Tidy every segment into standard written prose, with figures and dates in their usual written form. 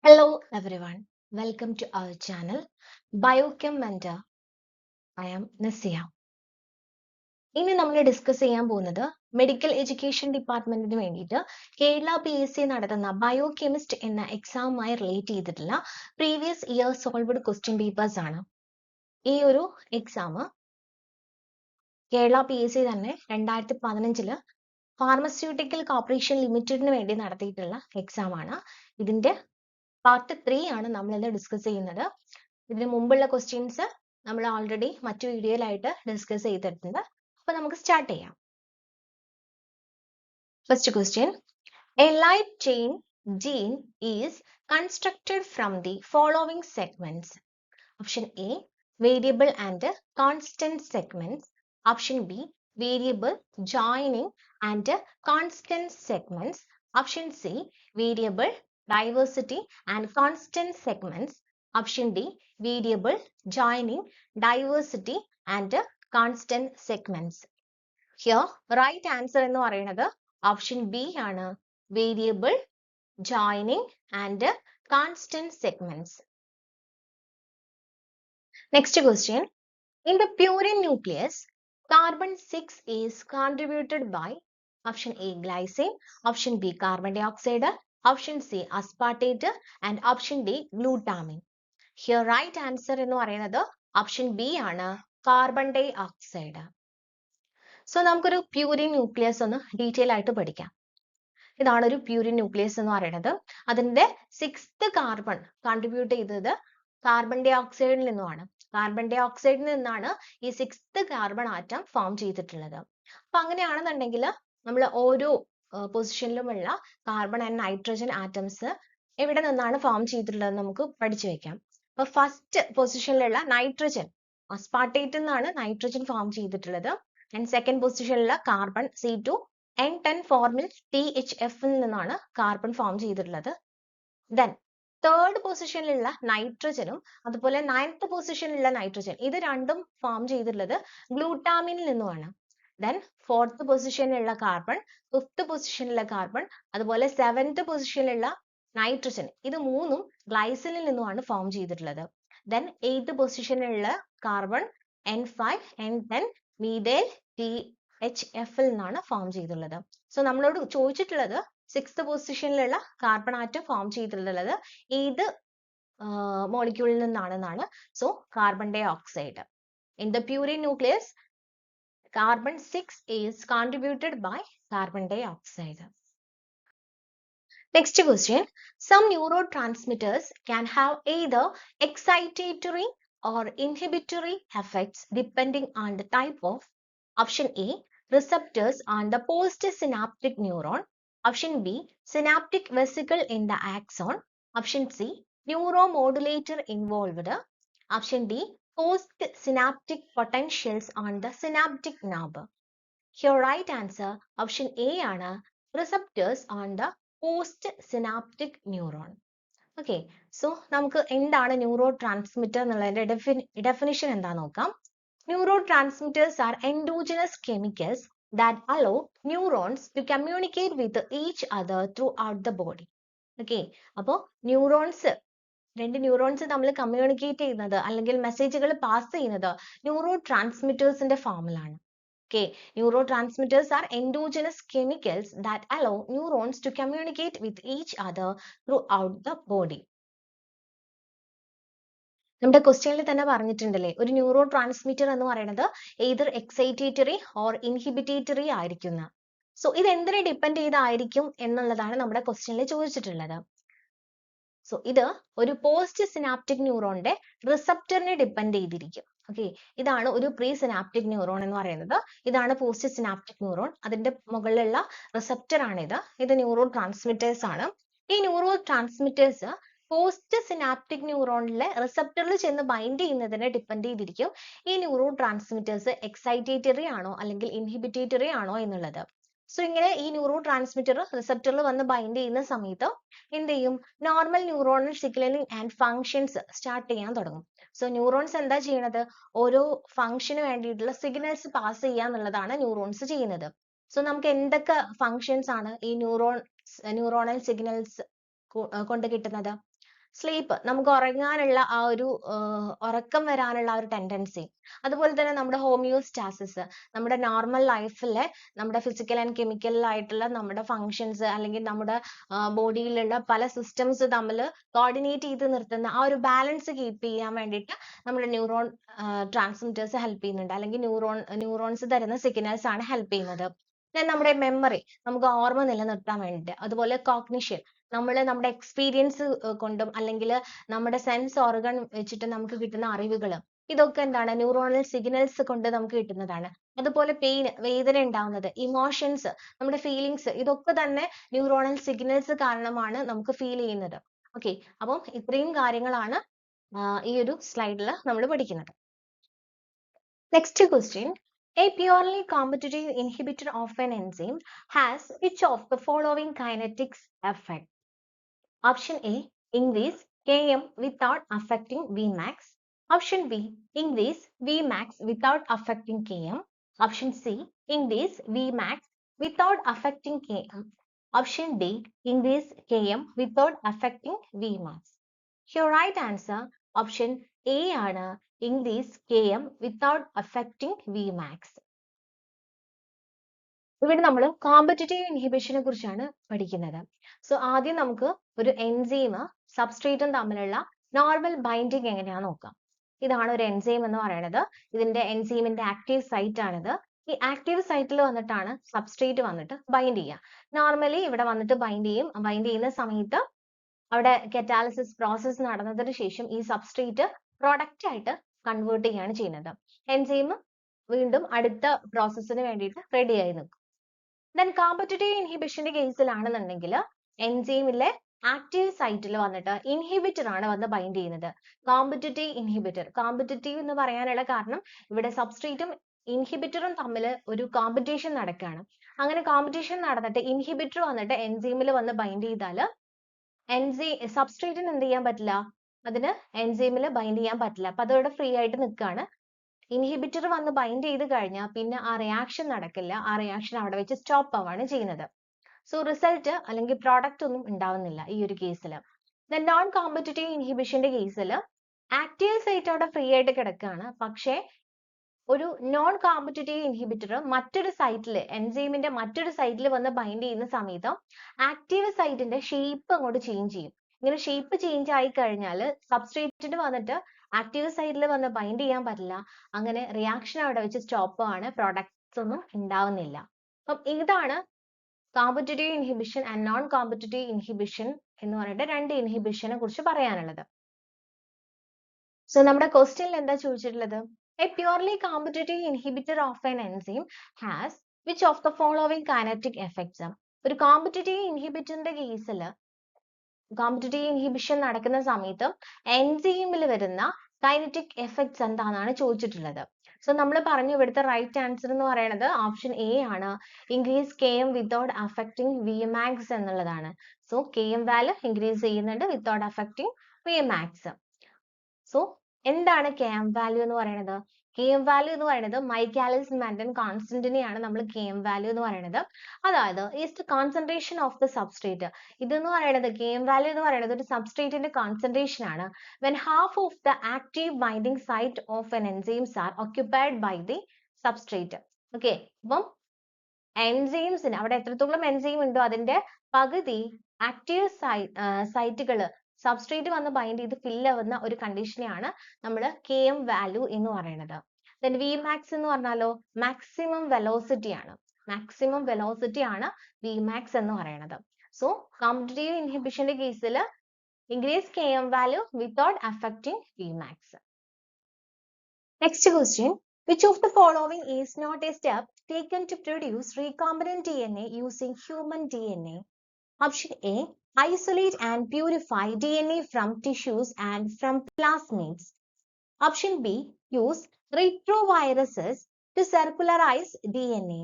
Hello everyone, welcome to our channel Biochem Mentor. I am Nasia. ഇനി നമ്മൾ discuss ചെയ്യാൻ പോകുന്നത് മെഡിക്കൽ എഡ്യൂക്കേഷൻ ഡിപ്പാർട്ട്മെന്റിന് വേണ്ടിയിട്ട് കേരള PSC നടത്തുന്ന ബയോകെമിസ്റ്റ് എന്ന എക്സാമുമായി റിലേറ്റ് ചെയ്തിട്ടുള്ള previous year solved question papers ആണ്. ഈ ഒരു എക്സാം കേരള PSC തന്നെ 2015 ഫാർമസ്യൂട്ടിക്കൽ കോർപ്പറേഷൻ ലിമിറ്റഡിന് വേണ്ടി നടത്തിയിട്ടുള്ള എക്സാം ആണ്. ഇതിന്റെ പാർട്ട് 3 ആണ് നമ്മൾ ഇന്ന് ഡിസ്കസ് ചെയ്യുന്നത്. ഇതിന് മുമ്പുള്ള ക്വസ്റ്റ്യൻസ് നമ്മൾ ഓൾറെഡി മറ്റു വീഡിയോയിലായിട്ട് ഡിസ്കസ് ചെയ്തിട്ടുണ്ട്. അപ്പോൾ നമുക്ക് സ്റ്റാർട്ട് ചെയ്യാം. First question, A light chain gene is constructed from the following segments. Option A, variable and constant segments. Option B, variable joining and constant segments. Option C, variable diversity and constant segments. Option D, variable joining, diversity and constant segments. Here right answer എന്ന് പറയുന്നത് option B ആണ്, variable joining and constant segments. Next question, in the purine nucleus carbon 6 is contributed by option A glycine, option B carbon dioxide, option C aspartate and option D glutamine. Here right answer എന്ന് പറയുന്നത് option B ആണ്, carbon dioxide. So നമുക്കൊരു purine nucleus ഒന്ന് detail ആയിട്ട് പഠിക്കാം. ഇതാണ് ഒരു purine nucleus എന്ന് പറയുന്നത്. അതിന്റെ 6th കാർബൺ കോൺട്രിബ്യൂട്ട് ചെയ്തത് കാർബൺ ഡൈ ഓക്സൈഡിൽ നിന്നുമാണ്. കാർബൺ ഡൈ ഓക്സൈഡിൽ നിന്നാണ് ഈ 6th കാർബൺ ആറ്റം ഫോം ചെയ്തിട്ടുള്ളത്. അപ്പൊ അങ്ങനെയാണെന്നുണ്ടെങ്കിൽ നമ്മൾ ഓരോ പൊസിഷനിലുമുള്ള കാർബൺ ആൻഡ് നൈട്രജൻ ആറ്റംസ് എവിടെ നിന്നാണ് ഫോം ചെയ്തിട്ടുള്ളത് നമുക്ക് പഠിച്ചു വെക്കാം. അപ്പൊ ഫസ്റ്റ് പൊസിഷനിലുള്ള നൈട്രജൻ അസ്പാർട്ടേറ്റ് നിന്നാണ് നൈട്രജൻ ഫോം ചെയ്തിട്ടുള്ളത്. ആൻഡ് സെക്കൻഡ് പൊസിഷനിലുള്ള കാർബൺ C2 N10 ഫോർമിൽ THF ൽ നിന്നാണ് കാർബൺ ഫോം ചെയ്തിട്ടുള്ളത്. ദെൻ തേർഡ് പൊസിഷനിലുള്ള നൈട്രജനും അതുപോലെ 9th പൊസിഷനിലുള്ള നൈട്രജൻ, ഇത് രണ്ടും ഫോം ചെയ്തിട്ടുള്ളത് ഗ്ലൂട്ടാമിനിൽ നിന്നുമാണ്. ദെൻ 4th പൊസിഷനിലുള്ള കാർബൺ, 5th പൊസിഷനിലുള്ള കാർബൺ, അതുപോലെ 7th പൊസിഷനിലുള്ള നൈട്രജൻ, ഇത് മൂന്നും ഗ്ലൈസിനിൽ നിന്നുമാണ് ഫോം ചെയ്തിട്ടുള്ളത്. ദെൻ 8th പൊസിഷനിലുള്ള carbon N5 N10 methyl THF ൽ നിന്നാണ് ഫോം ചെയ്തിട്ടുള്ളത്. സോ നമ്മളോട് ചോദിച്ചിട്ടുള്ളത് 6th പൊസിഷനിലുള്ള കാർബൺ ആറ്റം ഫോം ചെയ്തിട്ടുള്ളത് ഏത് മോളിക്യൂളിൽ നിന്നാണെന്നാണ്. So carbon dioxide. In the purine nucleus carbon 6 is contributed by carbon dioxide. Next question, some neurotransmitters can have either excitatory or inhibitory effects depending on the type of. Option A, receptors on the postsynaptic neuron. Option B, synaptic vesicle in the axon. Option C, neuromodulator involved. Option D, postsynaptic potentials on the synaptic nerve. Here right answer option A ആണ്, receptors on the postsynaptic neuron. Okay, so നമുക്ക് എന്താണ് neuro transmitter എന്നുള്ളതിന്റെ definition എന്താന്ന് നോക്കാം. Neurotransmitters are endogenous chemicals that allow neurons to communicate with each other throughout the body. Okay, അപ്പോൾ രണ്ട് neurons തമ്മിൽ communicate ചെയ്യുന്നത് അല്ലെങ്കിൽ മെസ്സേജുകൾ പാസ് ചെയ്യുന്നത് ന്യൂറോ ട്രാൻസ്മിറ്റേഴ്സിന്റെ ഫോമിലാണ്. Okay, neurotransmitters are endogenous chemicals that allow neurons to communicate with each other throughout the body. നമ്മുടെ ക്വസ്റ്റ്യനിൽ തന്നെ പറഞ്ഞിട്ടുണ്ടല്ലേ, ഒരു ന്യൂറോ ട്രാൻസ്മിറ്റർ എന്ന് പറയുന്നത് either excitatory or inhibitory ആയിരിക്കുന്ന. സോ ഇത് എന്തിനെ ഡിപ്പെൻഡ് ചെയ്തായിരിക്കും എന്നുള്ളതാണ് നമ്മുടെ ക്വസ്റ്റ്യനിൽ ചോദിച്ചിട്ടുള്ളത്. സോ ഇത് ഒരു പോസ്റ്റ് സിനാപ്റ്റിക് ന്യൂറോണിന്റെ റിസപ്റ്ററിനെ ഡിപ്പെൻഡ് ചെയ്തിരിക്കും. ഓക്കെ, ഇതാണ് ഒരു പ്രീ സിനാപ്റ്റിക് ന്യൂറോൺ എന്ന് പറയുന്നത്. ഇതാണ് പോസ്റ്റ് സിനാപ്റ്റിക് ന്യൂറോൺ. അതിന്റെ മുകളിലുള്ള റിസപ്റ്റർ ആണിത്. ഇത് ന്യൂറോ ട്രാൻസ്മിറ്റേഴ്സ് ആണ്. ഈ ന്യൂറോ ട്രാൻസ്മിറ്റേഴ്സ് പോസ്റ്റ് സിനാപ്റ്റിക് ന്യൂറോണിലെ റിസപ്റ്ററിൽ ചെന്ന് ബൈൻഡ് ചെയ്യുന്നതിനെ ഡിപ്പെൻഡ് ചെയ്തിരിക്കും ഈ ന്യൂറോ ട്രാൻസ്മിറ്റേഴ്സ് എക്സൈറ്റേറ്ററി ആണോ അല്ലെങ്കിൽ ഇൻഹിബിറ്റേറ്ററി ആണോ എന്നുള്ളത്. സോ ഇങ്ങനെ ഈ ന്യൂറോ ട്രാൻസ്മിറ്റർ റിസപ്റ്ററിൽ വന്ന് ബൈൻഡ് ചെയ്യുന്ന സമയത്ത് എന്ത് ചെയ്യും, normal neuronal signalling and functions start ചെയ്യാൻ തുടങ്ങും. സോ ന്യൂറോൺസ് എന്താ ചെയ്യണത്, ഓരോ ഫങ്ഷന് വേണ്ടിയിട്ടുള്ള സിഗ്നൽസ് പാസ് ചെയ്യുക എന്നുള്ളതാണ് ന്യൂറോൺസ് ചെയ്യുന്നത്. സോ നമുക്ക് എന്തൊക്കെ ഫങ്ഷൻസ് ആണ് ഈ ന്യൂറോണൽ സിഗ്നൽസ് കൊണ്ട് കിട്ടുന്നത്? സ്ലീപ്പ്, നമുക്ക് ഉറങ്ങാനുള്ള ആ ഒരു ഉറക്കം വരാനുള്ള ആ ഒരു ടെൻഡൻസി, അതുപോലെ തന്നെ നമ്മുടെ ഹോമിയോസ്റ്റാസിസ്, നമ്മുടെ നോർമൽ ലൈഫിലെ നമ്മുടെ ഫിസിക്കൽ ആൻഡ് കെമിക്കൽ ആയിട്ടുള്ള നമ്മുടെ ഫങ്ഷൻസ് അല്ലെങ്കിൽ നമ്മുടെ ബോഡിയിലുള്ള പല സിസ്റ്റംസ് തമ്മിൽ കോർഡിനേറ്റ് ചെയ്ത് നിർത്തുന്ന ആ ഒരു ബാലൻസ് കീപ്പ് ചെയ്യാൻ വേണ്ടിയിട്ട് നമ്മുടെ ന്യൂറോൺ ട്രാൻസ്മിറ്റേഴ്സ് ഹെൽപ്പ് ചെയ്യുന്നുണ്ട്, അല്ലെങ്കിൽ ന്യൂറോൺസ് തരുന്ന സിഗ്നൽസ് ആണ് ഹെൽപ്പ് ചെയ്യുന്നത്. Then നമ്മുടെ മെമ്മറി, നമുക്ക് ഓർമ്മ നിലനിർത്താൻ വേണ്ടിയിട്ട്, അതുപോലെ കോഗ്നിഷൻ, നമ്മൾ നമ്മുടെ എക്സ്പീരിയൻസ് കൊണ്ടും അല്ലെങ്കിൽ നമ്മുടെ സെൻസ് ഓർഗൻ വെച്ചിട്ട് നമുക്ക് കിട്ടുന്ന അറിവുകൾ, ഇതൊക്കെ എന്താണ് ന്യൂറോണൽ സിഗ്നൽസ് കൊണ്ട് നമുക്ക് കിട്ടുന്നതാണ്. അതുപോലെ പെയിൻ, വേദന ഉണ്ടാവുന്നത്, ഇമോഷൻസ്, നമ്മുടെ ഫീലിങ്സ്, ഇതൊക്കെ തന്നെ ന്യൂറോണൽ സിഗ്നൽസ് കാരണമാണ് നമുക്ക് ഫീൽ ചെയ്യുന്നത്. ഓക്കെ, അപ്പം ഇത്രയും കാര്യങ്ങളാണ് ഈ ഒരു സ്ലൈഡിൽ നമ്മൾ പഠിക്കുന്നത്. Next question, a purely competitive inhibitor of an enzyme has which of the following kinetics effect? Option A, increase Km without affecting Vmax. Option B, increase Vmax without affecting Km. Option C, increase Vmax without affecting Km. Option D, increase Km without affecting Vmax. Your right answer option A ആണ്, increase Km without affecting Vmax. ഇവിടെ നമ്മൾ competitive ഇൻഹിബിഷനെ കുറിച്ചാണ് പഠിക്കുന്നത്. So ആദ്യം നമുക്ക് ഒരു enzyme സബ്സ്ട്രേറ്റും തമ്മിലുള്ള normal binding എങ്ങനെയാണെന്ന് നോക്കാം. ഇതാണ് ഒരു എൻസൈം എന്ന് പറയുന്നത്. ഇതിന്റെ എൻസൈമിന്റെ ആക്റ്റീവ് സൈറ്റ് ആണിത്. ഈ ആക്റ്റീവ് സൈറ്റിൽ വന്നിട്ടാണ് സബ്സ്ട്രേറ്റ് വന്നിട്ട് ബൈൻഡ് ചെയ്യുക. നോർമലി ഇവിടെ വന്നിട്ട് ബൈൻഡ് ചെയ്യും. ബൈൻഡ് ചെയ്യുന്ന സമയത്ത് അവിടെ കറ്റാലിസിസ് പ്രോസസ്സ് നടന്നതിന് ശേഷം ഈ സബ്സ്ട്രേറ്റ് പ്രോഡക്റ്റ് ആയിട്ട് കൺവേർട്ട് ചെയ്യാണ് ചെയ്യുന്നത്. എൻസൈം വീണ്ടും അടുത്ത പ്രോസസ്സിന് വേണ്ടിയിട്ട് റെഡി ആയി നിൽക്കും. ദെൻ കോമ്പറ്റിറ്റീവ് ഇൻഹിബിഷന്റെ കേസിലാണെന്നുണ്ടെങ്കിൽ എൻസൈമിലെ ആക്റ്റീവ് സൈറ്റിൽ വന്നിട്ട് ഇൻഹിബിറ്റർ ആണ് വന്ന് ബൈൻഡ് ചെയ്യുന്നത്. കോമ്പറ്റിറ്റീവ് ഇൻഹിബിറ്റർ, കോമ്പറ്റിറ്റീവ് എന്ന് പറയാനുള്ള കാരണം ഇവിടെ സബ്സ്ട്രേറ്റും ഇൻഹിബിറ്ററും തമ്മിൽ ഒരു കോമ്പറ്റീഷൻ നടക്കുകയാണ്. അങ്ങനെ കോമ്പറ്റീഷൻ നടന്നിട്ട് ഇൻഹിബിറ്റർ വന്നിട്ട് എൻസൈമിൽ വന്ന് ബൈൻഡ് ചെയ്താൽ സബ്സ്ട്രേറ്റിന് എന്ത് ചെയ്യാൻ പറ്റില്ല, അതിന് എൻസൈമിൽ ബൈൻഡ് ചെയ്യാൻ പറ്റില്ല. അപ്പൊ അതവിടെ ഫ്രീ ആയിട്ട് നിൽക്കുകയാണ്. ഇൻഹിബിറ്റർ വന്ന് ബൈൻഡ് ചെയ്ത് കഴിഞ്ഞാൽ പിന്നെ ആ റിയാക്ഷൻ നടക്കില്ല. ആ റിയാക്ഷൻ അവിടെ വെച്ച് സ്റ്റോപ്പ് ആവാണ് ചെയ്യുന്നത്. സോ റിസൾട്ട് അല്ലെങ്കിൽ പ്രോഡക്റ്റ് ഒന്നും ഉണ്ടാവുന്നില്ല ഈ ഒരു കേസിൽ. നോൺ കോമ്പറ്റിറ്റീവ് ഇൻഹിബിഷന്റെ കേസിൽ ആക്റ്റീവ് സൈറ്റ് അവിടെ ഫ്രീ ആയിട്ട് കിടക്കുകയാണ്. പക്ഷേ ഒരു നോൺ കോമ്പറ്റിറ്റീവ് ഇൻഹിബിറ്റർ മറ്റൊരു സൈറ്റിൽ, എൻസൈമിന്റെ മറ്റൊരു സൈറ്റിൽ വന്ന് ബൈൻഡ് ചെയ്യുന്ന സമയത്ത് ആക്റ്റീവ് സൈറ്റിന്റെ ഷേപ്പ് അങ്ങോട്ട് ചേഞ്ച് ചെയ്യും. ഇങ്ങനെ ഷേപ്പ് ചേഞ്ച് ആയി കഴിഞ്ഞാൽ സബ്സ്ട്രേറ്റിന് വന്നിട്ട് ആക്റ്റീവ് സൈറ്റിൽ വന്ന് ബൈൻഡ് ചെയ്യാൻ പറ്റില്ല. അങ്ങനെ റിയാക്ഷൻ അവിടെ വെച്ച് സ്റ്റോപ്പ് ആണ്, പ്രോഡക്ട്സ് ഒന്നും ഉണ്ടാവുന്നില്ല. അപ്പം ഇതാണ് competitive inhibition and non competitive inhibition എന്ന് പറഞ്ഞിട്ട് രണ്ട് ഇൻഹിബിഷനെ കുറിച്ച് പറയാനുള്ളത്. സോ നമ്മുടെ ക്വസ്റ്റ്യനിൽ എന്താ ചോദിച്ചിട്ടുള്ളത്? A purely competitive inhibitor of an enzyme has which of the following kinetic effects? ഒരു കോമ്പറ്റിറ്റീവ് ഇൻഹിബിറ്ററിന്റെ കേസിൽ കോമ്പറ്റിറ്റീവ് ഇൻഹിബിഷൻ നടക്കുന്ന സമയത്ത് എൻസൈമിൽ വരുന്ന കൈനറ്റിക് എഫക്ട്സ് എന്താണെന്നാണ് ചോദിച്ചിട്ടുള്ളത്. സോ നമ്മൾ പറഞ്ഞു ഇവിടുത്തെ റൈറ്റ് ആൻസർ എന്ന് പറയുന്നത് ഓപ്ഷൻ എ ആണ്, increase Km without affecting Vmax എന്നുള്ളതാണ്. സോ Km വാല്യൂ ഇൻക്രീസ് ചെയ്യുന്നുണ്ട് വിത്തൗട്ട് അഫക്റ്റിംഗ് Vmax. സോ എന്താണ് Km വാല്യൂ എന്ന് പറയുന്നത്? Km വാല്യൂ എന്ന് പറയുന്നത് മൈക്കാലിസ് മെന്റൻ കോൺസ്റ്റന്റിനെയാണ് നമ്മൾ Km വാല്യൂ എന്ന് പറയുന്നത്. അതായത് is the concentration of the substrate. ഇതെന്ന് പറയുന്നത് Km വാല്യൂ എന്ന് പറയുന്നത് ഒരു സബ്സ്ട്രേറ്റിന്റെ കോൺസെൻട്രേഷൻ ആണ്. when half of the active binding site of an enzymes are occupied by the substrate. Okay, അപ്പം എൻസൈംസിന് അവിടെ എത്രത്തോളം എൻസൈം ഉണ്ടോ അതിന്റെ പകുതി ആക്റ്റീവ് സൈറ്റുകൾ സബ്സ്ട്രേറ്റ് വന്ന് ബൈൻഡ് ചെയ്ത് ഫിൽ ആവുന്ന ഒരു കണ്ടീഷനെയാണ് നമ്മൾ Km വാല്യൂ എന്ന് പറയുന്നത്. then Vmax എന്ന് പറഞ്ഞാലോ മാക്സിമം വെലോസിറ്റി ആണ്. മാക്സിമം വെലോസിറ്റി ആണ് Vmax എന്ന് പറയുന്നത്. സോ കോമ്പറ്റിറ്റീവ് ഇൻഹിബിഷന്റെ കേസിൽ increase Km value without affecting Vmax. Next question, which of the following is not a step taken to produce recombinant DNA using human DNA? Option A, isolate and purify DNA from tissues and from plasmids. Option B, use retroviruses to circularize DNA.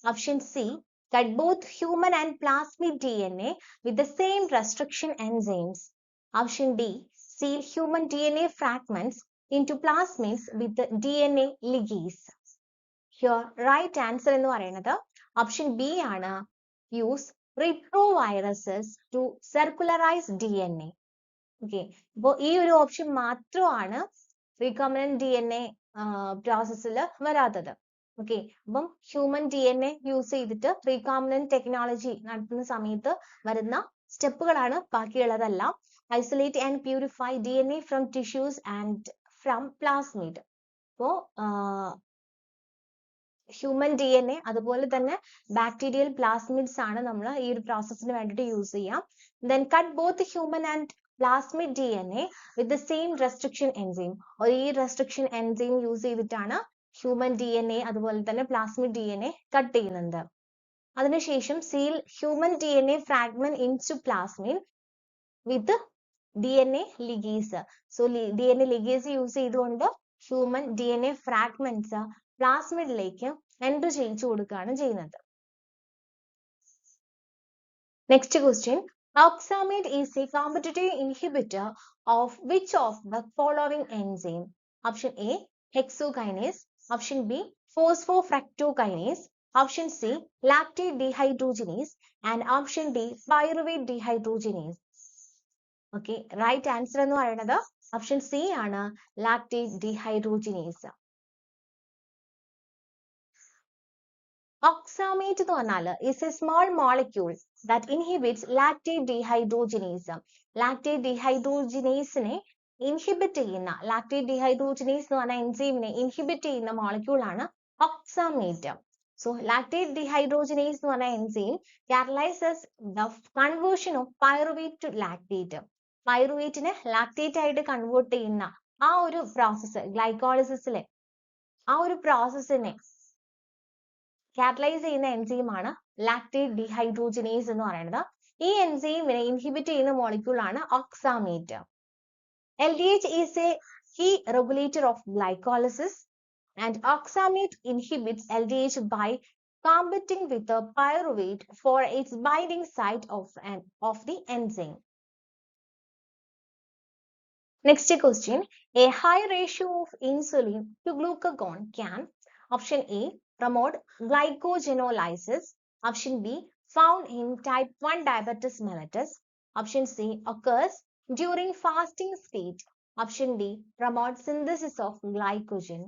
Option C, cut both human and plasmid DNA with the same restriction enzymes. Option D, seal human DNA fragments into plasmids with the DNA ligase. Your right answer എന്ന് പറയുന്നത് option B ആണ്, use retroviruses to circularize DNA. Okay, അപ്പോൾ ഈ ഒരു option മാത്രമാണ് recombinant DNA പ്രോസസ്സിൽ വരാത്തത്. Okay, അപ്പം ഹ്യൂമൻ DNA യൂസ് ചെയ്തിട്ട് റീകോംബിനന്റ് ടെക്നോളജി നടത്തുന്ന സമയത്ത് വരുന്ന സ്റ്റെപ്പുകളാണ് ബാക്കിയുള്ളതെല്ലാം. Isolate and purify DNA from tissues and from plasmid. അപ്പോൾ ഹ്യൂമൻ DNA അതുപോലെ തന്നെ ബാക്ടീരിയൽ പ്ലാസ്മിഡ്സ് ആണ് നമ്മൾ ഈ ഒരു പ്രോസസ്സിന് വേണ്ടിയിട്ട് യൂസ് ചെയ്യാം. Then cut both human and plasmid DNA with the same restriction enzyme. ഈ റെസ്ട്രിക്ഷൻ എൻസൈം യൂസ് ചെയ്തിട്ടാണ് ഹ്യൂമൻ DNA അതുപോലെ തന്നെ പ്ലാസ്മിഡ് DNA കട്ട് ചെയ്യുന്നത്. അതിനുശേഷം seal human DNA fragment into plasmid with DNA ligase. So DNA ligase use ചെയ്തുകൊണ്ട് human DNA fragments പ്ലാസ്മിഡിലേക്ക് enter ചെയ്യിച്ചു കൊടുക്കുകയാണ് ചെയ്യുന്നത്. Next question, oxamate is a competitive inhibitor of which of the following enzyme? Option A, hexokinase. Option B, phosphofructokinase. Option C, lactate dehydrogenase. And option D, pyruvate dehydrogenase. Okay, right answer എന്ന് പറയുന്നത് option C ആണ്, lactate dehydrogenase. Oxamate എന്ന് പറഞ്ഞാൽ is a small molecule that inhibits lactate dehydrogenase. Lactate dehydrogenase inhibit ചെയ്യുന്ന, lactate dehydrogenase എന്ന് പറഞ്ഞ എൻസൈമിനെ inhibit ചെയ്യുന്ന molecule ആണ് ഓക്സാമേറ്റ്. സോ ലാക്ടേറ്റ് ഡീഹൈഡ്രോജിനേസ് എന്ന് പറഞ്ഞ enzyme catalyses the conversion of pyruvate to lactate. പൈറുവേറ്റിനെ ലാക്ടേറ്റ് ആയിട്ട് കൺവേർട്ട് ചെയ്യുന്ന ആ ഒരു പ്രോസസ്സ്, ഗ്ലൈക്കോളിസിസിലെ ആ ഒരു പ്രോസസ്സിനെ കാറ്റലൈസ് ചെയ്യുന്ന എൻസൈമാണ് ലാക്ടേറ്റ് ഡീഹൈഡ്രോജിനേസ് എന്ന് പറയുന്നത്. ഈ എൻസൈമിനെ ഇൻഹിബിറ്റ് ചെയ്യുന്ന മോളിക്യൂൾ ആണ് ഓക്സാമേറ്റ്. LDH is a key regulator of glycolysis, and oxamate inhibits LDH by competing with the pyruvate for its binding site of the enzyme. Next question, a high ratio of insulin to glucagon can, option A, promote glycogenolysis. Option B, found in type 1 diabetes mellitus. Option C, occurs during fasting state. Option D, promotes synthesis of glycogen.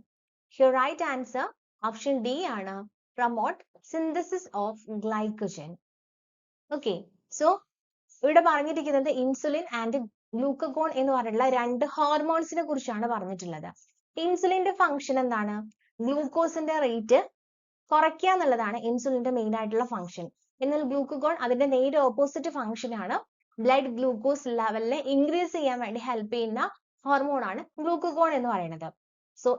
Your right answer, option D ആണ്, promote synthesis of glycogen. Okay, so ഇവിടെ പറഞ്ഞിരിക്കുന്നത് insulin and glucagon എന്ന് പറഞ്ഞിട്ടുള്ള രണ്ട് ഹോർമോൺസിനെ കുറിച്ചാണ് പറഞ്ഞിട്ടുള്ളത്. ഇൻസുലിന്റെ function എന്താണ്? ഗ്ലൂക്കോസിന്റെ rate കുറയ്ക്കുക എന്നുള്ളതാണ് ഇൻസുലിന്റെ മെയിൻ ആയിട്ടുള്ള ഫംഗ്ഷൻ. എന്നാൽ ഗ്ലൂക്കഗോൺ അതിന്റെ നേരെ ഓപ്പോസിറ്റ് ഫംഗ്ഷൻ ആണ്. ബ്ലഡ് ഗ്ലൂക്കോസ് ലെവലിനെ ഇൻക്രീസ് ചെയ്യാൻ വേണ്ടി ഹെൽപ്പ് ചെയ്യുന്ന ഹോർമോൺ ആണ് ഗ്ലൂക്കഗോൺ എന്ന് പറയുന്നത്. So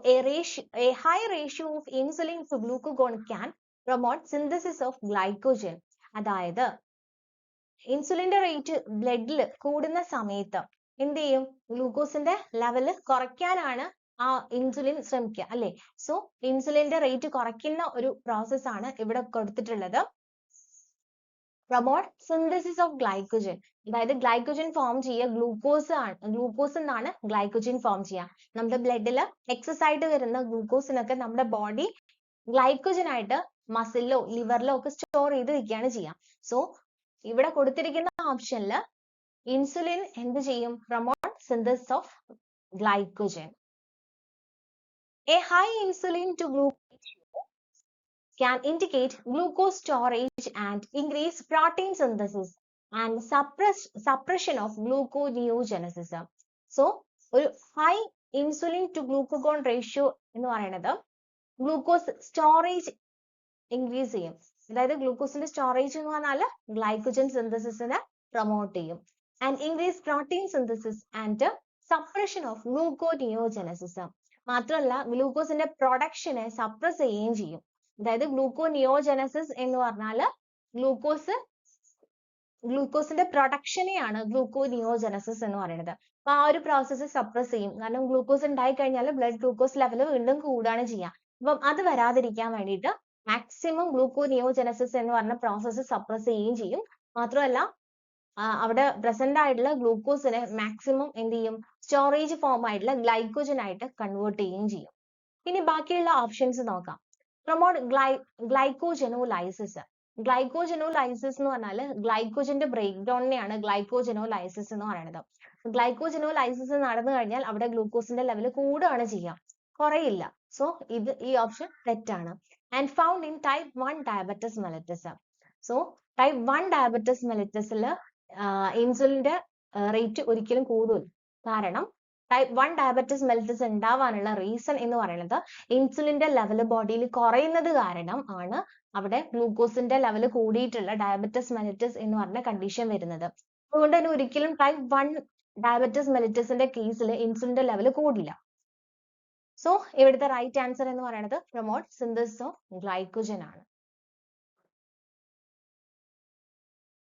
a high ratio of insulin to glucagon can promote synthesis of glycogen. അതായത് ഇൻസുലിന്റെ റേറ്റ് ബ്ലഡിൽ കൂടുന്ന സമയത്ത് എന്ത് ചെയ്യും? ഗ്ലൂക്കോസിന്റെ ലെവല് കുറയ്ക്കാനാണ് ആ ഇൻസുലിൻ ശ്രമിക്കുക അല്ലെ. സോ ഇൻസുലിന്റെ റേറ്റ് കുറയ്ക്കുന്ന ഒരു പ്രോസസ് ആണ് ഇവിടെ കൊടുത്തിട്ടുള്ളത്. പ്രൊമോട്ട് സിന്തസിസ് ഓഫ് ഗ്ലൈക്കോജൻ, അതായത് ഗ്ലൈക്കോജൻ ഫോം ചെയ്യുക ഗ്ലൂക്കോസ് എന്നാണ് ഗ്ലൈക്കോജൻ ഫോം ചെയ്യുക. നമ്മുടെ ബ്ലഡിൽ എക്സസ് ആയിട്ട് വരുന്ന ഗ്ലൂക്കോസിനൊക്കെ നമ്മുടെ ബോഡി ഗ്ലൈക്കോജൻ ആയിട്ട് മസിലിലോ ലിവറിലോ ഒക്കെ സ്റ്റോർ ചെയ്ത് വെക്കുകയാണ് ചെയ്യുക. സോ ഇവിടെ കൊടുത്തിരിക്കുന്ന ഓപ്ഷനിൽ ഇൻസുലിൻ എന്ത് ചെയ്യും? Promote synthesis of glycogen. A high insulin to glucose can indicate glucose storage and increase protein synthesis and suppression of gluconeogenesis. So, ഒരു high insulin to glucagon ratio എന്ന് പറയുന്നത് ഗ്ലൂക്കോസ് സ്റ്റോറേജ് ഇൻക്രീസ് ചെയ്യും. അതായത് ഗ്ലൂക്കോസിന്റെ storage എന്ന് പറഞ്ഞാൽ glycogen സിന്തസിസിനെ promote ചെയ്യും. And increase protein synthesis and suppression of gluconeogenesis. മാത്രമല്ല ഗ്ലൂക്കോസിന്റെ പ്രൊഡക്ഷനെ suppress ചെയ്യുകയും ചെയ്യും. അതായത് ഗ്ലൂക്കോനിയോജനസിസ് എന്ന് പറഞ്ഞാൽ ഗ്ലൂക്കോസിന്റെ പ്രൊഡക്ഷനെയാണ് ഗ്ലൂക്കോനിയോജനസിസ് എന്ന് പറയുന്നത്. അപ്പൊ ആ ഒരു പ്രോസസ്സ് സപ്രസ് ചെയ്യും. കാരണം ഗ്ലൂക്കോസ് ഉണ്ടായി കഴിഞ്ഞാൽ ബ്ലഡ് ഗ്ലൂക്കോസ് ലെവൽ വീണ്ടും കൂടുകയാണ് ചെയ്യുക. അപ്പം അത് വരാതിരിക്കാൻ വേണ്ടിയിട്ട് മാക്സിമം ഗ്ലൂക്കോനിയോജനസിസ് എന്ന് പറഞ്ഞ പ്രോസസ്സ് സപ്രസ് ചെയ്യുകയും ചെയ്യും. മാത്രമല്ല അവിടെ പ്രസന്റ് ആയിട്ടുള്ള ഗ്ലൂക്കോസിനെ മാക്സിമം എന്ത് ചെയ്യും? സ്റ്റോറേജ് ഫോം ആയിട്ടുള്ള ഗ്ലൈക്കോജൻ ആയിട്ട് കൺവേർട്ട് ചെയ്യുകയും ചെയ്യും. ഇനി ബാക്കിയുള്ള ഓപ്ഷൻസ് നോക്കാം. പ്രൊമോട്ട് ഗ്ലൈക്കോജനോലൈസിസ്. ഗ്ലൈക്കോജനോലൈസിസ് എന്ന് പറഞ്ഞാൽ ഗ്ലൈക്കോജന്റെ ബ്രേക്ക് ഡൗണിനെയാണ് ഗ്ലൈക്കോജനോലൈസിസ് എന്ന് പറയുന്നത്. ഗ്ലൈക്കോജനോലൈസിസ് നടന്നു കഴിഞ്ഞാൽ അവിടെ ഗ്ലൂക്കോസിന്റെ ലെവൽ കൂടുകയാണ് ചെയ്യുക, കുറയില്ല. സോ ഈ ഓപ്ഷൻ തെറ്റാണ്. And found in type 1 diabetes mellitus. So type 1 diabetes മെലിറ്റസിൽ ഇൻസുലിന്റെ റേറ്റ് ഒരിക്കലും കൂടില്ല. കാരണം ടൈപ്പ് 1 ഡയബറ്റിസ് മെലിറ്റസ് ഉണ്ടാവാനുള്ള റീസൺ എന്ന് പറയുന്നത് ഇൻസുലിന്റെ ലെവൽ ബോഡിയിൽ കുറയുന്നത് കാരണം ആണ് അവിടെ ഗ്ലൂക്കോസിന്റെ ലെവൽ കൂടിയിട്ടുള്ള ഡയബറ്റിസ് മെലിറ്റസ് എന്ന് പറഞ്ഞ കണ്ടീഷൻ വരുന്നത്. അതുകൊണ്ട് തന്നെ ഒരിക്കലും ടൈപ്പ് 1 ഡയബറ്റിസ് മെലിറ്റസിന്റെ കേസിൽ ഇൻസുലിന്റെ ലെവൽ കൂടില്ല. സോ ഇവിടുത്തെ റൈറ്റ് ആൻസർ എന്ന് പറയുന്നത് പ്രൊമോട്ട് സിന്തസിസ് ഓഫ് ഗ്ലൈക്കോജൻ ആണ്.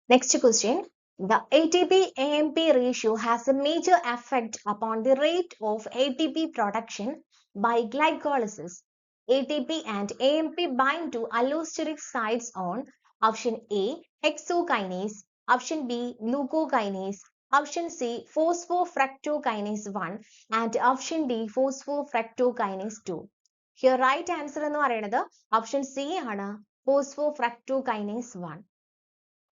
Next question. The ATP-AMP ratio has a major effect upon the rate of ATP production by glycolysis. ATP and AMP bind to allosteric sites on option A, hexokinase, option B, glucokinase, option C, phosphofructokinase 1 and option D, phosphofructokinase 2. Here right answer എന്ന് പറയുന്നത് option C ആണ്, phosphofructokinase 1.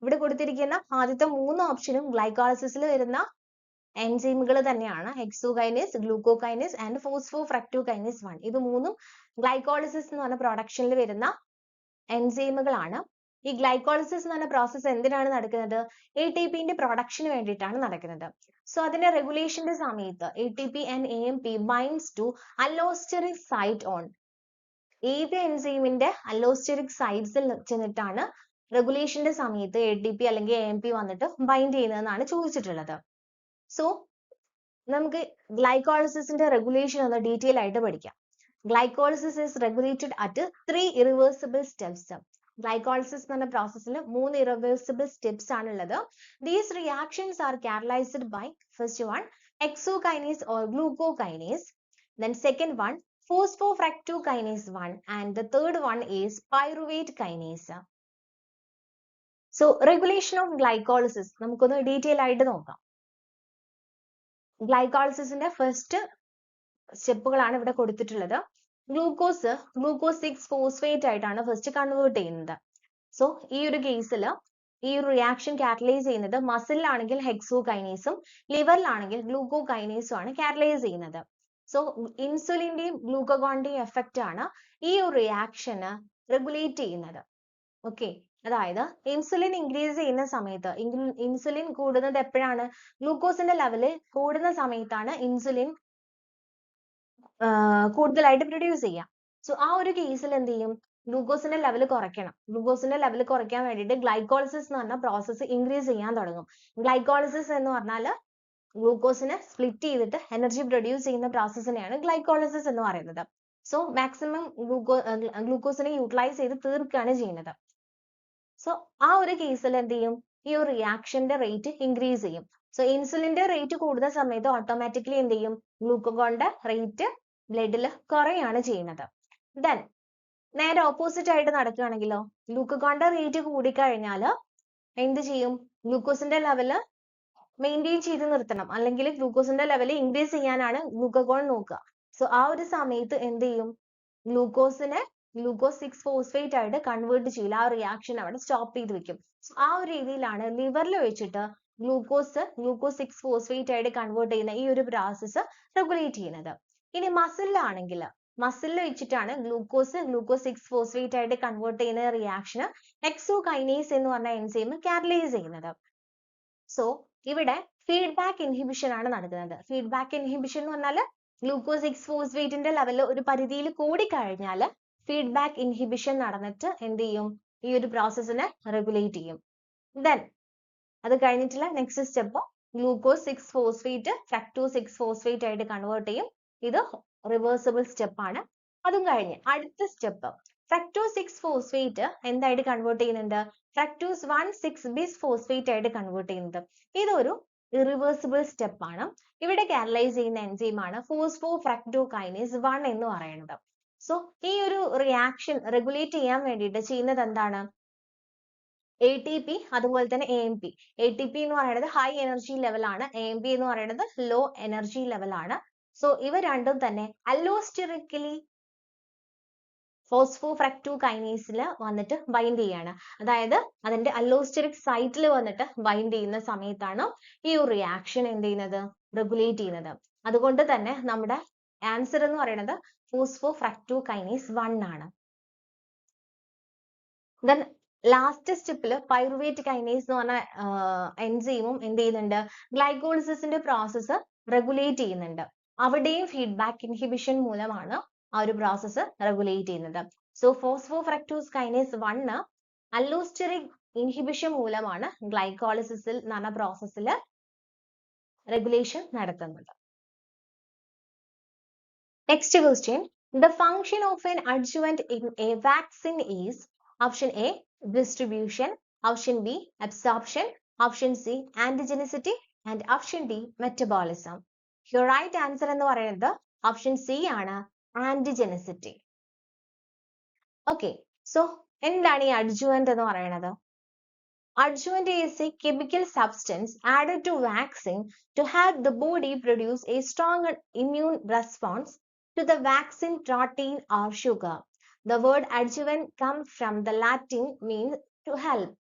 ഇവിടെ കൊടുത്തിരിക്കുന്ന ആദ്യത്തെ 3 ഓപ്ഷനും ഗ്ലൈക്കോളിസിസിൽ വരുന്ന എൻസൈമുകൾ തന്നെയാണ്. Hexokinase, glucokinase and phosphofructokinase 1. ഇത് മൂന്നും ഗ്ലൈക്കോളിസിസ് എന്ന് പറഞ്ഞ പ്രൊഡക്ഷനിൽ വരുന്ന എൻസൈമുകളാണ്. ഈ ഗ്ലൈക്കോളിസിസ് എന്ന് പറഞ്ഞ പ്രോസസ്സ് എന്തിനാണ് നടക്കുന്നത്? ATPന്റെ പ്രൊഡക്ഷന് വേണ്ടിയിട്ടാണ് നടക്കുന്നത്. സോ അതിന്റെ റെഗുലേഷന്റെ സമയത്ത് ATP and AMP binds to allosteric site on. ഏത് എൻസൈമിന്റെ അല്ലോസ്റ്റെറിക് സൈറ്റ്സിൽ ചെന്നിട്ടാണ് റെഗുലേഷന്റെ സമയത്ത് ATP അല്ലെങ്കിൽ AMP വന്നിട്ട് ബൈൻഡ് ചെയ്യുന്നതെന്നാണ് ചോദിച്ചിട്ടുള്ളത്. സോ നമുക്ക് ഗ്ലൈക്കോളിസിസിന്റെ റെഗുലേഷൻ ഒന്ന് ഡീറ്റെയിൽ ആയിട്ട് പഠിക്കാം. Glycolysis is regulated at 3 irreversible steps. Glycolysis എന്ന പ്രോസസ്സിൽ 3 irreversible steps ആണുള്ളത്. These reactions are catalyzed by first one hexokinase or glucokinase, then second one phosphofructokinase 1 and the third one is pyruvate kinase. So regulation of glycolysis നമുക്കൊന്ന് detail ആയിട്ട് നോക്കാം. ഗ്ലൈക്കോളിസിസിന്റെ first സ്റ്റെപ്പുകളാണ് ഇവിടെ കൊടുത്തിട്ടുള്ളത്. Glucose 6 phosphate ആയിട്ടാണ് first convert ചെയ്യുന്നത്. So ഈ ഒരു കേസിൽ ഈ ഒരു റിയാക്ഷൻ കാറ്റലൈസ് ചെയ്യുന്നത് മസിലിലാണെങ്കിൽ ഹെക്സോകൈനേസും ലിവറിലാണെങ്കിൽ ഗ്ലൂക്കോകൈനേസും ആണ് കാറ്റലൈസ് ചെയ്യുന്നത്. സോ ഇൻസുലിന്റെയും ഗ്ലൂക്കഗോണിന്റെയും എഫക്റ്റ് ആണ് ഈ ഒരു റിയാക്ഷന് റെഗുലേറ്റ് ചെയ്യുന്നത്. ഓക്കെ, അതായത് ഇൻസുലിൻ ഇൻക്രീസ് ചെയ്യുന്ന സമയത്ത് ഇൻസുലിൻ കൂടുന്നത് എപ്പോഴാണ്? ഗ്ലൂക്കോസിന്റെ ലെവല് കൂടുന്ന സമയത്താണ് ഇൻസുലിൻ കൂടുതലായിട്ട് പ്രൊഡ്യൂസ് ചെയ്യാം. സോ ആ ഒരു കേസിൽ എന്ത് ചെയ്യും? ഗ്ലൂക്കോസിന്റെ ലെവൽ കുറയ്ക്കണം. ഗ്ലൂക്കോസിന്റെ ലെവൽ കുറയ്ക്കാൻ വേണ്ടിയിട്ട് ഗ്ലൈക്കോളിസിസ് എന്ന് പറഞ്ഞ പ്രോസസ്സ് ഇൻക്രീസ് ചെയ്യാൻ തുടങ്ങും. ഗ്ലൈക്കോളിസിസ് എന്ന് പറഞ്ഞാൽ ഗ്ലൂക്കോസിനെ സ്പ്ലിറ്റ് ചെയ്തിട്ട് എനർജി പ്രൊഡ്യൂസ് ചെയ്യുന്ന പ്രോസസ്സിനെയാണ് ഗ്ലൈക്കോളിസിസ് എന്ന് പറയുന്നത്. സോ മാക്സിമം ഗ്ലൂക്കോസിനെ യൂട്ടിലൈസ് ചെയ്ത് തീർക്കുകയാണ് ചെയ്യുന്നത്. സോ ആ ഒരു കേസിൽ എന്ത് ചെയ്യും? ഈ ഒരു റിയാക്ഷന്റെ റേറ്റ് ഇൻക്രീസ് ചെയ്യും. സോ ഇൻസുലിന്റെ റേറ്റ് കൂടുന്ന സമയത്ത് ഓട്ടോമാറ്റിക്കലി എന്ത് ചെയ്യും? ഗ്ലൂക്കഗോണിന്റെ റേറ്റ് ബ്ലഡിൽ കുറയാണ് ചെയ്യുന്നത്. ദെൻ നേരെ ഓപ്പോസിറ്റ് ആയിട്ട് നടക്കുകയാണെങ്കിലോ, ഗ്ലൂക്കഗോണിന്റെ റേറ്റ് കൂടിക്കഴിഞ്ഞാൽ എന്ത് ചെയ്യും? ഗ്ലൂക്കോസിന്റെ ലെവല് മെയിൻറ്റെയിൻ ചെയ്ത് നിർത്തണം, അല്ലെങ്കിൽ ഗ്ലൂക്കോസിന്റെ ലെവൽ ഇൻക്രീസ് ചെയ്യാനാണ് ഗ്ലൂക്കഗോൺ നോക്കുക. സോ ആ ഒരു സമയത്ത് എന്ത് ചെയ്യും? ഗ്ലൂക്കോസ് 6 ഫോസ്ഫേറ്റ് ആയിട്ട് കൺവേർട്ട് ചെയ്യില്ല. ആ റിയാക്ഷൻ അവിടെ സ്റ്റോപ്പ് ചെയ്ത് വെക്കും. ആ ഒരു രീതിയിലാണ് ലിവറിൽ വെച്ചിട്ട് ഗ്ലൂക്കോസ് 6 ഫോസ്ഫേറ്റ് ആയിട്ട് കൺവേർട്ട് ചെയ്യുന്ന ഈ ഒരു പ്രോസസ്സ് റെഗുലേറ്റ് ചെയ്യുന്നത്. ഇനി മസിലിലാണെങ്കിൽ മസിലിൽ വെച്ചിട്ടാണ് ഗ്ലൂക്കോസ് 6 ഫോസ്ഫേറ്റ് ആയിട്ട് കൺവേർട്ട് ചെയ്യുന്ന റിയാക്ഷന് ഹെക്സോകൈനേസ് എന്ന് പറഞ്ഞ എൻസൈം കാറ്റലൈസ് ചെയ്യുന്നത്. സോ ഇവിടെ ഫീഡ്ബാക്ക് ഇൻഹിബിഷൻ ആണ് നടക്കുന്നത്. ഫീഡ്ബാക്ക് ഇൻഹിബിഷൻ എന്ന് പറഞ്ഞാൽ ഗ്ലൂക്കോസ് 6 ഫോസ്ഫേറ്റിന്റെ ലെവൽ ഒരു പരിധിയിൽ കൂടിക്കഴിഞ്ഞാൽ ഫീഡ്ബാക്ക് ഇൻഹിബിഷൻ നടന്നിട്ട് എന്ത് ചെയ്യും? ഈ ഒരു പ്രോസസ്സിനെ റെഗുലേറ്റ് ചെയ്യും. ദെൻ അത് കഴിഞ്ഞിട്ടുള്ള next step glucose 6 phosphate fructose 6 phosphate ആയിട്ട് കൺവേർട്ട് ചെയ്യും. ഇത് റിവേഴ്സിബിൾ സ്റ്റെപ്പ് ആണ്. അതും കഴിഞ്ഞ് അടുത്ത സ്റ്റെപ്പ് ഫ്രക്ടോസ് 6 ഫോസ്ഫേറ്റ് എന്തായിട്ട് കൺവേർട്ട് ചെയ്യുന്നുണ്ട്? ഫ്രക്ടോസ് 1,6 ബിസ് ഫോസ്ഫേറ്റ് ആയിട്ട് കൺവേർട്ട് ചെയ്യുന്നത്. ഇതൊരു ഇറിവേഴ്സിബിൾ സ്റ്റെപ്പ് ആണ്. ഇവിടെ കാറ്റലൈസ് ചെയ്യുന്ന എൻസൈമാണ് ഫോസ്ഫോഫ്രക്ടോകൈനേസ് 1 എന്ന് പറയുന്നത്. സോ ഈ ഒരു റിയാക്ഷൻ റെഗുലേറ്റ് ചെയ്യാൻ വേണ്ടിയിട്ട് ചെയ്യുന്നത് എന്താണ്? ATP അതുപോലെ തന്നെ AMP. ATP എന്ന് പറയുന്നത് ഹൈ എനർജി ലെവൽ ആണ്. AMP എന്ന് പറയുന്നത് ലോ എനർജി ലെവൽ ആണ്. സോ ഇവ രണ്ടും തന്നെ അല്ലോസ്റ്റെറിക്കലി ഫോസ്ഫോഫ്രക്ടോകൈനേസിൽ വന്നിട്ട് ബൈൻഡ് ചെയ്യാണ്. അതായത് അതിന്റെ അല്ലോസ്റ്ററിക് സൈറ്റിൽ വന്നിട്ട് ബൈൻഡ് ചെയ്യുന്ന സമയത്താണ് ഈ ഒരു റിയാക്ഷൻ എന്ത് ചെയ്യുന്നത്, റെഗുലേറ്റ് ചെയ്യുന്നത്. അതുകൊണ്ട് തന്നെ നമ്മുടെ ആൻസർ എന്ന് പറയുന്നത് ഫോസ്ഫോഫ്രക്ടോകൈനേസ് 1 ആണ്. Then ലാസ്റ്റ് സ്റ്റെപ്പിൽ പൈറുവേറ്റ് കൈനേസ് എന്ന് പറഞ്ഞ എൻസൈമും എന്ത് ചെയ്യുന്നുണ്ട്, ഗ്ലൈക്കോളിസിസിന്റെ പ്രോസസ്സ് റെഗുലേറ്റ് ചെയ്യുന്നുണ്ട്. അവിടെയും ഫീഡ്ബാക്ക് ഇൻഹിബിഷൻ മൂലമാണ് ആ ഒരു പ്രോസസ്സ് റെഗുലേറ്റ് ചെയ്യുന്നത്. സോ ഫോസ്ഫോഫ്രക്ടോസ് കൈനേസ് 1 അല്ലോസ്റ്ററിക് ഇൻഹിബിഷൻ മൂലമാണ് ഗ്ലൈക്കോളിസിസിൽ എന്ന് പറഞ്ഞ പ്രോസസ്സിൽ റെഗുലേഷൻ നടത്തുന്നത്. Next question. The function of an adjuvant in a vaccine is option A, distribution, option B, absorption, option C, antigenicity, and option D, metabolism. Your right answer എന്ന് പറയുന്നത് option C ആണ്, antigenicity. Okay, so എന്താണ് ഈ adjuvant എന്ന് പറയുന്നത്? Adjuvant is a chemical substance added to vaccine to help the body produce a stronger immune response to the vaccine protein or sugar. The word adjuvant comes from the Latin means to help.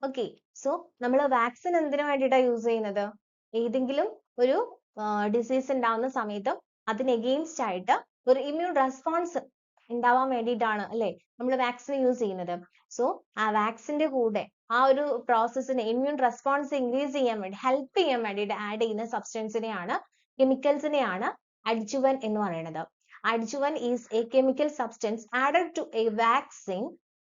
Okay, so നമ്മൾ vaccine എന്തിനു വേണ്ടിയിട്ടാണ് use ചെയ്യുന്നത്? ഏതെങ്കിലും ഒരു disease ഉണ്ടാവുന്ന സമയത്ത് അതിന് against ആയിട്ട് ഒരു ഇമ്മ്യൂൺ റെസ്പോൺസ് ഉണ്ടാവാൻ വേണ്ടിയിട്ടാണ് അല്ലെ നമ്മൾ വാക്സിൻ യൂസ് ചെയ്യുന്നത്. സോ ആ വാക്സിന്റെ കൂടെ ആ ഒരു പ്രോസസ്സിന് ഇമ്മ്യൂൺ റെസ്പോൺസ് ഇൻക്രീസ് ചെയ്യാൻ വേണ്ടി ഹെൽപ്പ് ചെയ്യാൻ വേണ്ടിയിട്ട് ആഡ് ചെയ്യുന്ന സബ്സ്റ്റൻസിനെയാണ്, കെമിക്കൽസിനെയാണ് adjuvant എന്ന് പറയുന്നത്. Adjuvant is a chemical substance added to a vaccine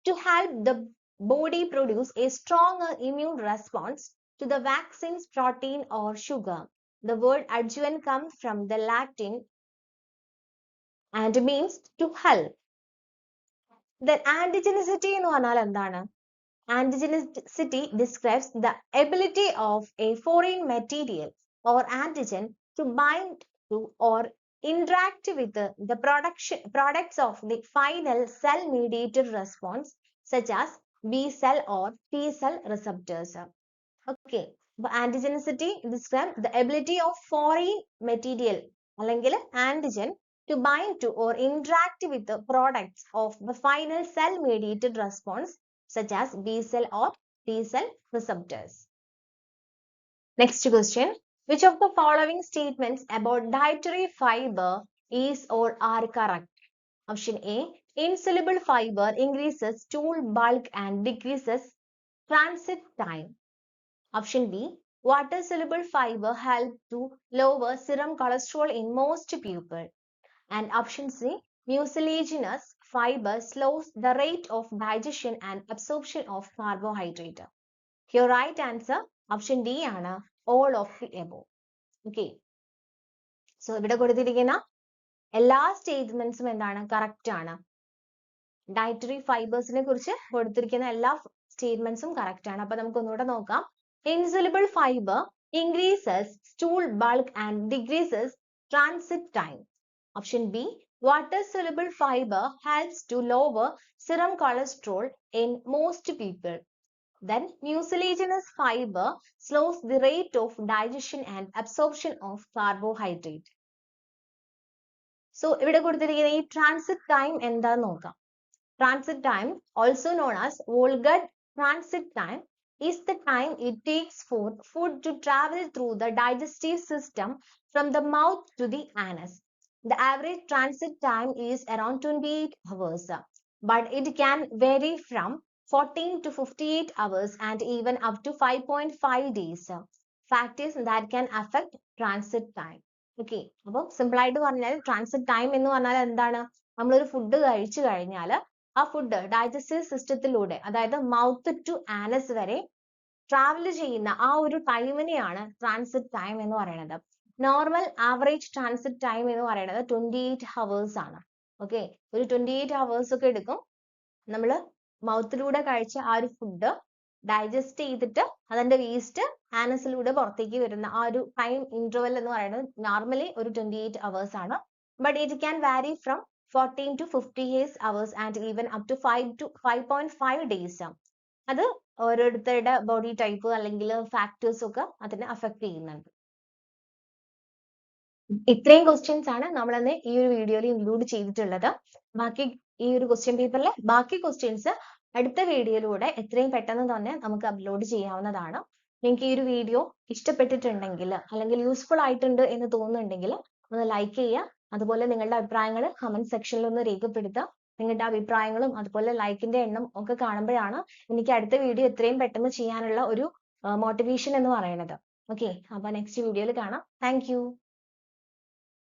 to help the body produce a stronger immune response to the vaccine's protein or sugar. The word adjuvant comes from the Latin and means to help. Then antigenicity എന്ന് പറഞ്ഞാൽ എന്താണ്? Antigenicity describes the ability of a foreign material or antigen to bind to or interact with the products of the final cell-mediated response, such as B cell or T cell receptors. Okay, antigenicity describes the ability of foreign material അല്ലെങ്കിൽ antigen to bind to or interact with the products of the final cell-mediated response, such as B cell or T cell receptors. Next question. Which of the following statements about dietary fiber is or are correct? Option A. Insoluble fiber increases stool bulk and decreases transit time. Option B. Water-soluble fiber help to lower serum cholesterol in most people. And option C. Mucilaginous fiber slows the rate of digestion and absorption of carbohydrate. Your right answer, option D ആണ്, all of the above. Okay. So ഇവിടെ കൊടുത്തിരിക്കുന്ന എല്ലാ സ്റ്റേറ്റ്മെന്റ്സും എന്താണ്, correct ആണ്. Dietary ഫൈബേഴ്സിനെ കുറിച്ച് കൊടുത്തിരിക്കുന്ന എല്ലാ സ്റ്റേറ്റ്മെന്റ്സും correct ആണ്. അപ്പൊ നമുക്ക് ഒന്നുകൂടെ നോക്കാം. Insoluble fibre increases stool bulk and decreases transit time. Option B. Water soluble fiber helps to lower serum cholesterol in most people. Then mucilaginous fiber slows the rate of digestion and absorption of carbohydrate. So ഇവിടെ കൊടുത്തിരിക്കുന്ന ഈ transit time എന്താന്ന് നോക്കാം. Transit time, also known as Volgut transit time, is the time it takes for food to travel through the digestive system from the mouth to the anus. The average transit time is around 28 hours, but it can vary from 14 to 58 hours and even up to 5.5 days. Factors that can affect transit time. Okay, അപ്പോൾ simple ആയിട്ട് പറഞ്ഞാൽ transit time എന്ന് പറഞ്ഞാൽ എന്താണ്? നമ്മളൊരു food കഴിച്ചു കഴിഞ്ഞാൽ ആ ഫുഡ് ഡൈജസ്റ്റീവ് സിസ്റ്റത്തിലൂടെ, അതായത് മൗത്ത് ടു ആനസ് വരെ ട്രാവൽ ചെയ്യുന്ന ആ ഒരു ടൈമിനെയാണ് ട്രാൻസിറ്റ് ടൈം എന്ന് പറയുന്നത്. നോർമൽ ആവറേജ് ട്രാൻസിറ്റ് ടൈം എന്ന് പറയുന്നത് 28 hours ആണ്. ഓക്കെ, ഒരു 28 hours ഒക്കെ എടുക്കും നമ്മൾ മൗത്തിലൂടെ കഴിച്ച ആ ഒരു ഫുഡ് ഡൈജസ്റ്റ് ചെയ്തിട്ട് അതിന്റെ വേസ്റ്റ് ആനസിലൂടെ പുറത്തേക്ക് വരുന്ന ആ ഒരു ടൈം ഇന്റർവെൽ എന്ന് പറയുന്നത് നോർമലി ഒരു 28 hours ആണ്. ബട്ട് ഇറ്റ് ക്യാൻ വാരി from 14 to 58 hours and even up to 5.5 days. അത് ഓരോരുത്തരുടെ ബോഡി ടൈപ്പ് അല്ലെങ്കിൽ ഫാക്ടേഴ്സ് ഒക്കെ അതിനെ അഫക്ട് ചെയ്യുന്നുണ്ട്. ഇത്രയും ക്വസ്റ്റ്യൻസ് ആണ് നമ്മൾ ഈ ഒരു വീഡിയോയിൽ ഇൻക്ലൂഡ് ചെയ്തിട്ടുള്ളത്. ബാക്കി ഈ ഒരു ക്വസ്റ്റ്യൻ പേപ്പറിലെ ബാക്കി ക്വസ്റ്റ്യൻസ് അടുത്ത വീഡിയോയിലൂടെ എത്രയും പെട്ടെന്ന് തന്നെ നമുക്ക് അപ്ലോഡ് ചെയ്യാവുന്നതാണ്. നിങ്ങൾക്ക് ഈ ഒരു വീഡിയോ ഇഷ്ടപ്പെട്ടിട്ടുണ്ടെങ്കിൽ അല്ലെങ്കിൽ യൂസ്ഫുൾ ആയിട്ടുണ്ട് എന്ന് തോന്നുന്നുണ്ടെങ്കിൽ ഒന്ന് ലൈക്ക് ചെയ്യുക. അതുപോലെ നിങ്ങളുടെ അഭിപ്രായങ്ങൾ കമന്റ് സെക്ഷനിൽ ഒന്ന് രേഖപ്പെടുത്തുക. നിങ്ങളുടെ അഭിപ്രായങ്ങളും അതുപോലെ ലൈക്കിന്റെ എണ്ണം ഒക്കെ കാണുമ്പോഴാണ് എനിക്ക് അടുത്ത വീഡിയോ എത്രയും പെട്ടെന്ന് ചെയ്യാനുള്ള ഒരു മോട്ടിവേഷൻ എന്ന് പറയുന്നത്. ഓക്കെ, അപ്പൊ നെക്സ്റ്റ് വീഡിയോയിൽ കാണാം. താങ്ക്